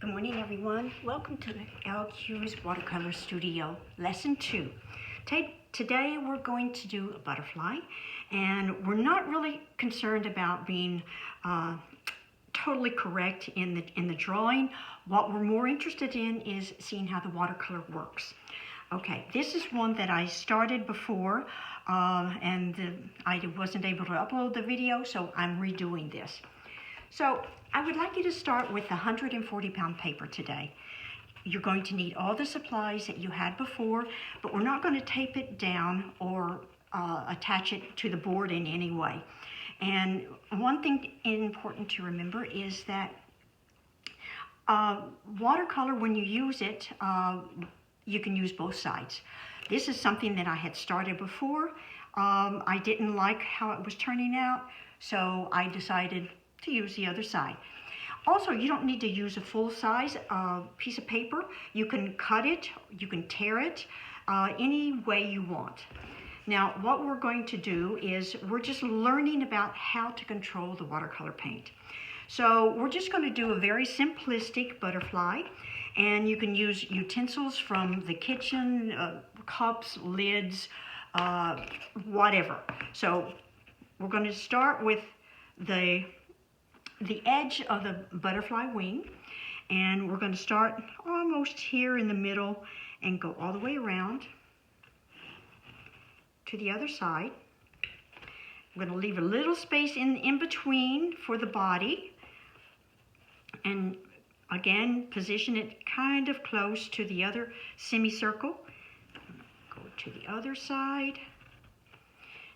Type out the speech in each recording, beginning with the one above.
Good morning, everyone. Welcome to the LQ's Watercolor Studio, Lesson 2. Today we're going to do a butterfly, and we're not really concerned about being totally correct in the drawing. What we're more interested in is seeing how the watercolor works. Okay, this is one that I started before, and I wasn't able to upload the video, so I'm redoing this. So I would like you to start with 140-pound paper today. You're going to need all the supplies that you had before, but we're not going to tape it down or attach it to the board in any way. And one thing important to remember is that watercolor, when you use it, you can use both sides. This is something that I had started before. I didn't like how it was turning out, so I decided to use the other side. Also, you don't need to use a full-size piece of paper. You can cut it, you can tear it, any way you want. Now, what we're going to do is we're just learning about how to control the watercolor paint. So we're just going to do a very simplistic butterfly, and you can use utensils from the kitchen, cups, lids, whatever. So we're going to start with the edge of the butterfly wing, and we're going to start almost here in the middle and go all the way around to the other side. I'm going to leave a little space in between for the body, and again position it kind of close to the other semicircle. Go to the other side.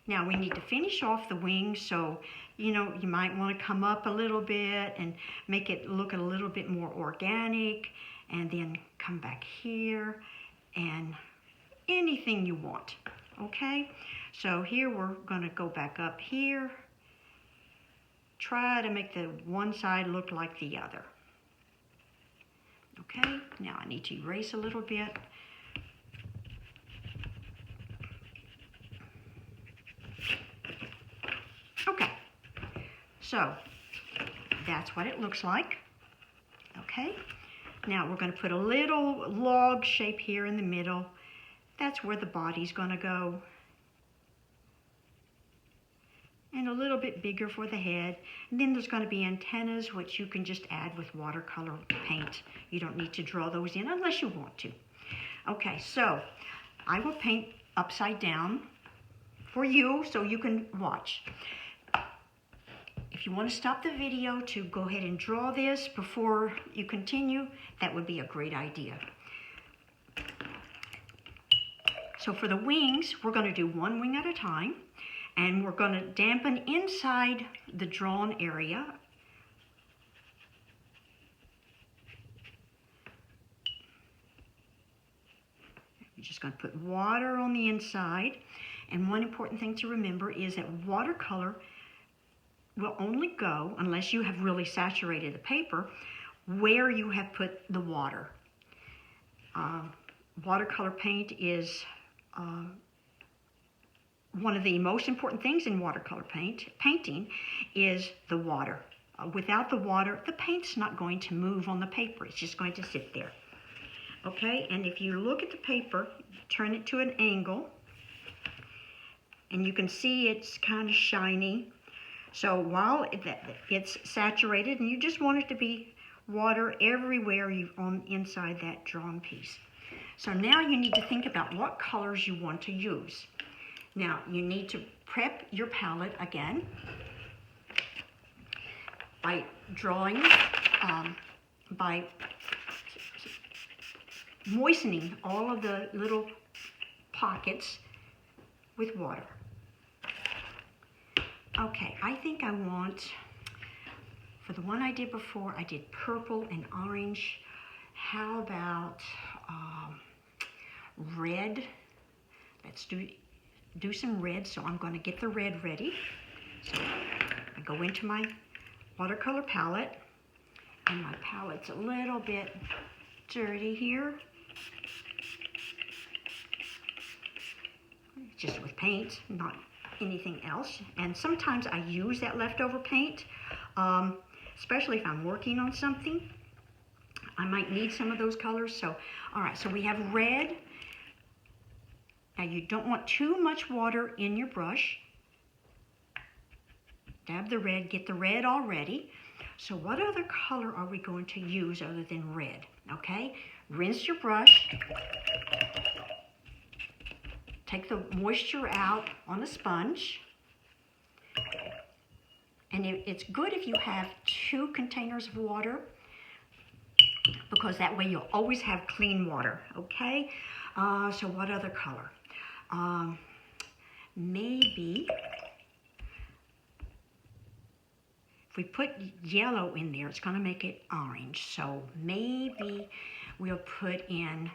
Now we need to finish off the wings, so you might want to come up a little bit and make it look a little bit more organic, and then come back here and anything you want. Okay, so here we're going to go back up here, try to make the one side look like the other. Okay, now I need to erase a little bit. Okay, so that's what it looks like. Okay, now we're going to put a little log shape here in the middle. That's where the body's going to go. And a little bit bigger for the head. And then there's going to be antennas, which you can just add with watercolor paint. You don't need to draw those in unless you want to. Okay, so I will paint upside down for you so you can watch. If you want to stop the video to go ahead and draw this before you continue, that would be a great idea. So for the wings, we're going to do one wing at a time, and we're going to dampen inside the drawn area. You're just going to put water on the inside, and one important thing to remember is that watercolor will only go, unless you have really saturated the paper, where you have put the water. Watercolor paint is one of the most important things in watercolor painting is the water. Without the water, the paint's not going to move on the paper. It's just going to sit there. Okay, and if you look at the paper, turn it to an angle, and you can see it's kind of shiny. So while it's saturated, and you just want it to be water everywhere on inside that drawn piece. So now you need to think about what colors you want to use. Now you need to prep your palette again by drawing, by moistening all of the little pockets with water. Okay, I think I want, for the one I did before, I did purple and orange. How about red? Let's do some red, so I'm going to get the red ready. So I go into my watercolor palette, and my palette's a little bit dirty here. Just with paint, not anything else. And sometimes I use that leftover paint, especially if I'm working on something. I might need some of those colors. So, all right, so we have red. Now you don't want too much water in your brush. Dab the red, get the red all ready. So what other color are we going to use other than red? Okay, rinse your brush. Take the moisture out on a sponge. And it's good if you have 2 containers of water, because that way you'll always have clean water, okay? So what other color? Maybe if we put yellow in there, it's gonna make it orange. So maybe we'll put in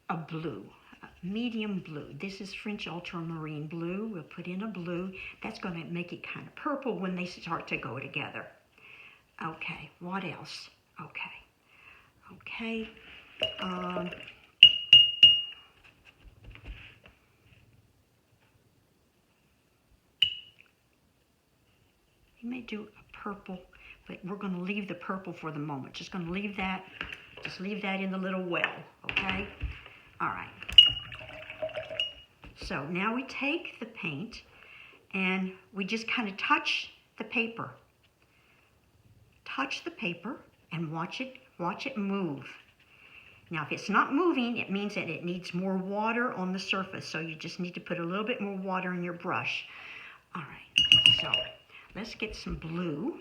a blue, medium blue. This is French ultramarine blue. We'll put in a blue. That's gonna make it kind of purple when they start to go together. Okay, what else? Okay. You may do a purple, but we're going to leave the purple for the moment. Just going to leave that. Just leave that in the little well, okay? All right. So now we take the paint and we just kind of touch the paper. Touch the paper and watch it move. Now, if it's not moving, it means that it needs more water on the surface. So you just need to put a little bit more water in your brush. All right, so let's get some blue.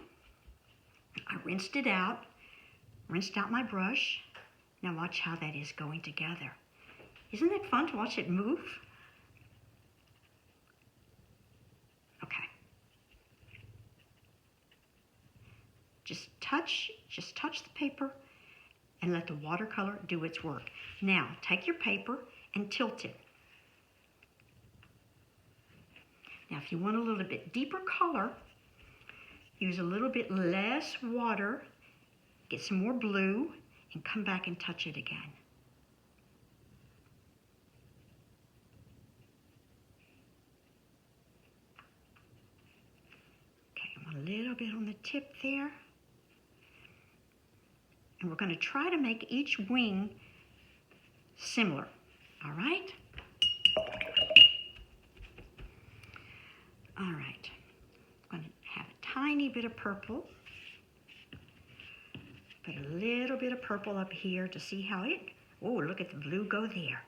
I rinsed it out, rinsed out my brush. Now watch how that is going together. Isn't it fun to watch it move? Okay. Just touch the paper and let the watercolor do its work. Now, take your paper and tilt it. Now, if you want a little bit deeper color, use a little bit less water, get some more blue, and come back and touch it again. Okay, I want a little bit on the tip there. And we're going to try to make each wing similar, all right? All right, I'm going to have a tiny bit of purple. Put a little bit of purple up here to see how it, oh, look at the blue go there.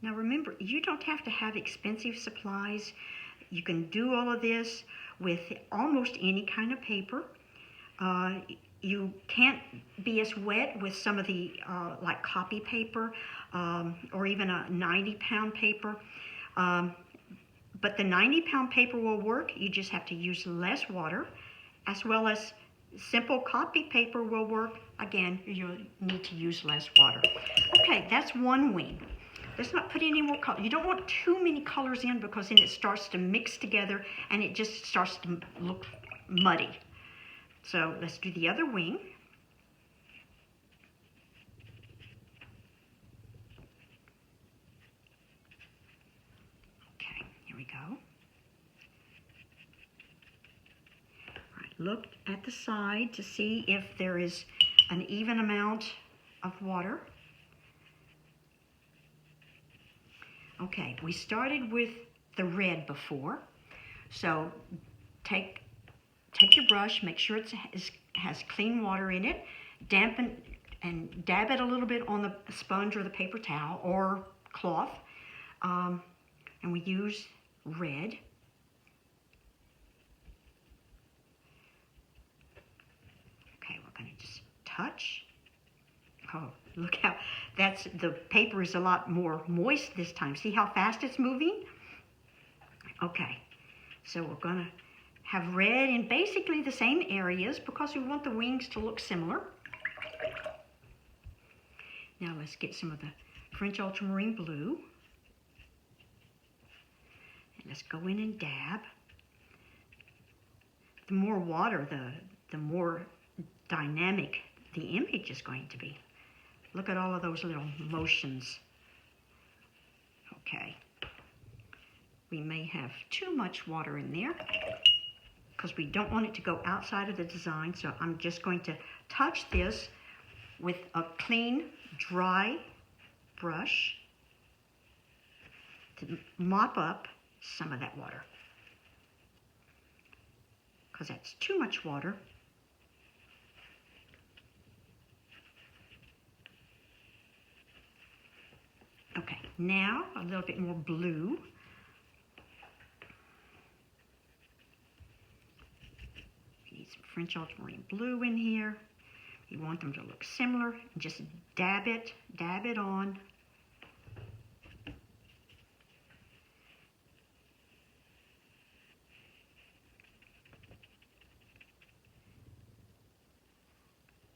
Now remember, you don't have to have expensive supplies. You can do all of this with almost any kind of paper. You can't be as wet with some of the like copy paper or even a 90-pound paper. But the 90-pound paper will work. You just have to use less water, as well as simple copy paper will work. Again, you need to use less water. Okay, that's one wing. Let's not put any more color. You don't want too many colors in, because then it starts to mix together and it just starts to look muddy. So let's do the other wing. Okay, here we go. All right, look at the side to see if there is an even amount of water. Okay, we started with the red before, so take your brush, make sure it has clean water in it, dampen and dab it a little bit on the sponge or the paper towel or cloth, and we use red. Okay, we're going to just touch. Oh, look how the paper is a lot more moist this time. See how fast it's moving? Okay, so we're going to have red in basically the same areas because we want the wings to look similar. Now let's get some of the French ultramarine blue. And let's go in and dab. The more water, the more dynamic the image is going to be. Look at all of those little motions. Okay. we may have too much water in there because we don't want it to go outside of the design. So I'm just going to touch this with a clean, dry brush to mop up some of that water, because that's too much water. Okay, now a little bit more blue. We need some French ultramarine blue in here. You want them to look similar, and just dab it on.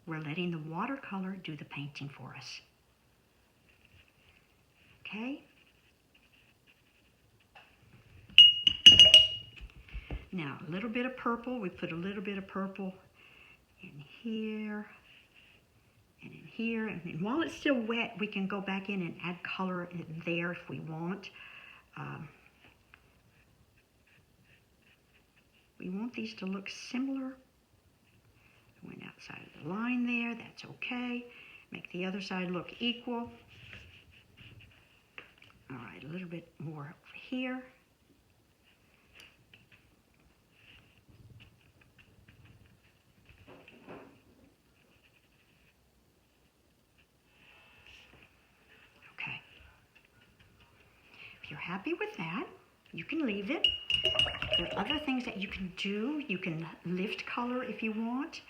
We're letting the watercolor do the painting for us. Okay? Now, a little bit of purple. We put a little bit of purple in here and in here. And then while it's still wet, we can go back in and add color in there if we want. We want these to look similar. Went outside of the line there, that's okay. Make the other side look equal. All right, a little bit more over here. Okay. If you're happy with that, you can leave it. There are other things that you can do. You can lift color if you want.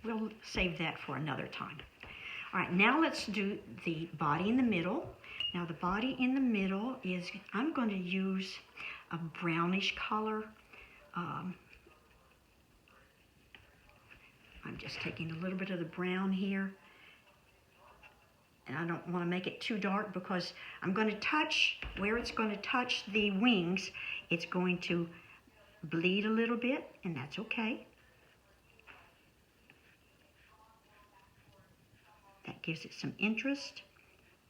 We'll save that for another time. All right, now let's do the body in the middle. Now the body in the middle is, I'm going to use a brownish color. I'm just taking a little bit of the brown here. And I don't want to make it too dark because I'm going to touch, where it's going to touch the wings, it's going to bleed a little bit, and that's okay. That gives it some interest,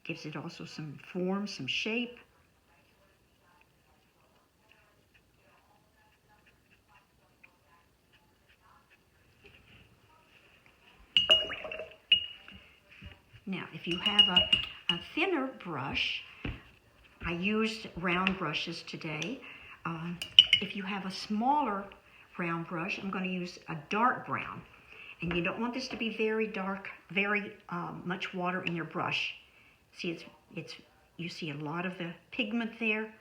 gives it also some form, some shape. Now, if you have a thinner brush, I used round brushes today. If you have a smaller round brush, I'm going to use a dark brown. And you don't want this to be very dark, very much water in your brush. See, you see a lot of the pigment there.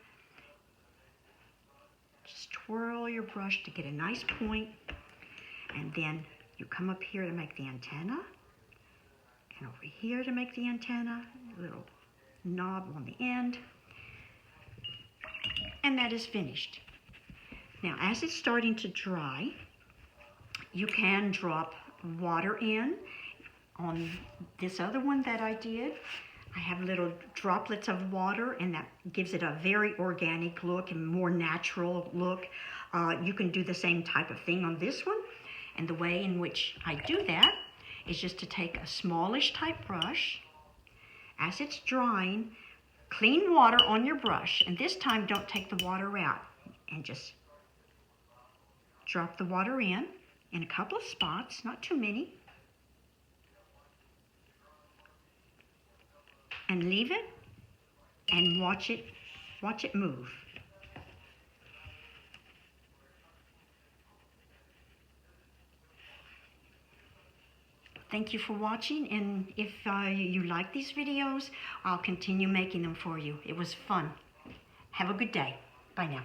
Just twirl your brush to get a nice point. And then you come up here to make the antenna. And over here to make the antenna, a little knob on the end. And that is finished. Now, as it's starting to dry, you can drop water in. On this other one that I did, I have little droplets of water, and that gives it a very organic look and more natural look. You can do the same type of thing on this one. And the way in which I do that is just to take a smallish type brush. As it's drying, clean water on your brush, and this time don't take the water out, and just drop the water in a couple of spots, not too many, and leave it and watch it move. Thank you for watching, and if you like these videos, I'll continue making them for you. It was fun. Have a good day. Bye now.